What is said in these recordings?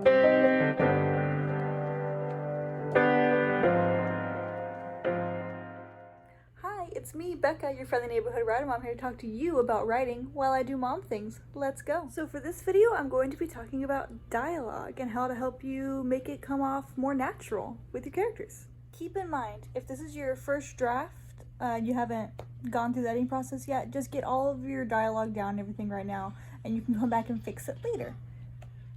Hi, it's me, Becca, your friendly neighborhood writer. I'm here to talk to you about writing while I do mom things. Let's go. So for this video, I'm going to be talking about dialogue and how to help you make it come off more natural with your characters. Keep in mind, if this is your first draft, you haven't gone through the editing process yet, just get all of your dialogue down and everything right now, and you can come back and fix it later.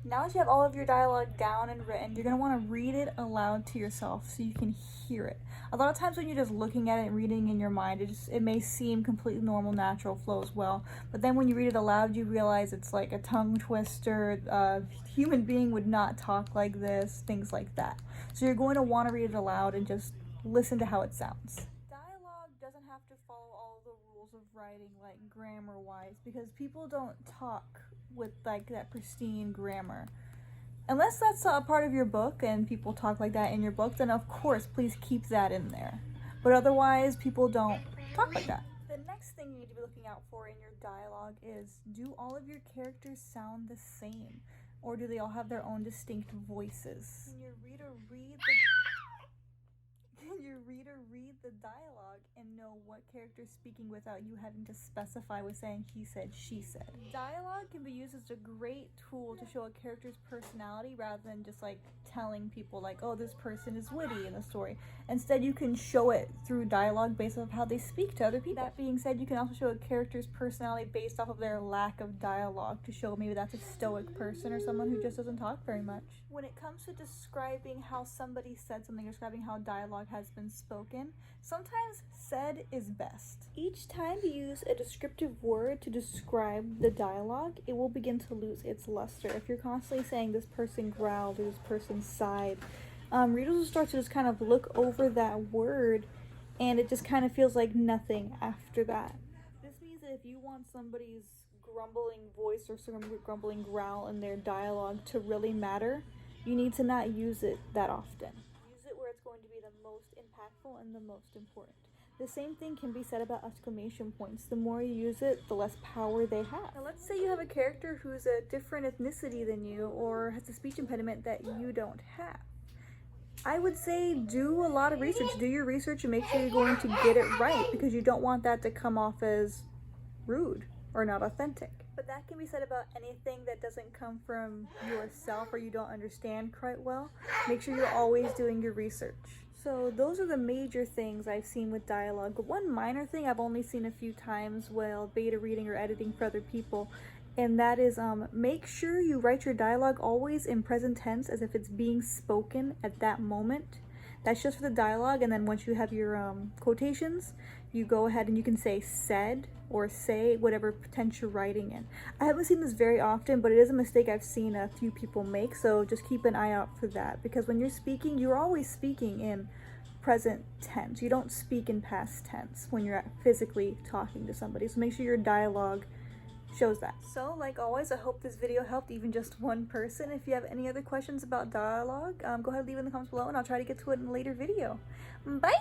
Now that you have all of your dialogue down and written, you're going to want to read it aloud to yourself so you can hear it. A lot of times when you're just looking at it and reading in your mind, it may seem completely normal, natural flow as well. But then when you read it aloud, you realize it's like a tongue twister. A human being would not talk like this, things like that. So you're going to want to read it aloud and just listen to how it sounds. Dialogue doesn't have to follow all the rules of writing, like grammar-wise, because people don't talk with like that pristine grammar. Unless that's a part of your book and people talk like that in your book, then of course please keep that in there. But otherwise people don't talk like that. The next thing you need to be looking out for in your dialogue is, do all of your characters sound the same, or do they all have their own distinct voices? Can your reader read the dialogue and know what character is speaking without you having to specify with saying he said, she said? Dialogue can be used as a great tool to show a character's personality rather than just like telling people like, oh, this person is witty in the story. Instead, you can show it through dialogue based off how they speak to other people. That being said, you can also show a character's personality based off of their lack of dialogue to show maybe that's a stoic person or someone who just doesn't talk very much. When it comes to describing how somebody said something, describing how dialogue has been spoken, sometimes said is best. Each time you use a descriptive word to describe the dialogue, it will begin to lose its luster. If you're constantly saying this person growled or this person sighed, readers will start to just kind of look over that word and it just kind of feels like nothing after that. This means that if you want somebody's grumbling voice or some grumbling growl in their dialogue to really matter, you need to not use it that often. Use it where it's going to be the most impactful and the most important. The same thing can be said about exclamation points. The more you use it, the less power they have. Now let's say you have a character who's a different ethnicity than you or has a speech impediment that you don't have. I would say do a lot of research. Do your research and make sure you're going to get it right, because you don't want that to come off as rude or not authentic. But that can be said about anything that doesn't come from yourself or you don't understand quite well. Make sure you're always doing your research. So those are the major things I've seen with dialogue. But one minor thing I've only seen a few times while beta reading or editing for other people, and that is make sure you write your dialogue always in present tense as if it's being spoken at that moment. That's just for the dialogue, and then once you have your quotations, you go ahead and you can say said or say whatever tense you're writing in. I haven't seen this very often, but it is a mistake I've seen a few people make, so just keep an eye out for that, because when you're speaking, you're always speaking in present tense. You don't speak in past tense when you're physically talking to somebody, so make sure your dialogue shows that. So like always, I hope this video helped even just one person. If you have any other questions about dialogue, go ahead and leave it in the comments below and I'll try to get to it in a later video. Bye!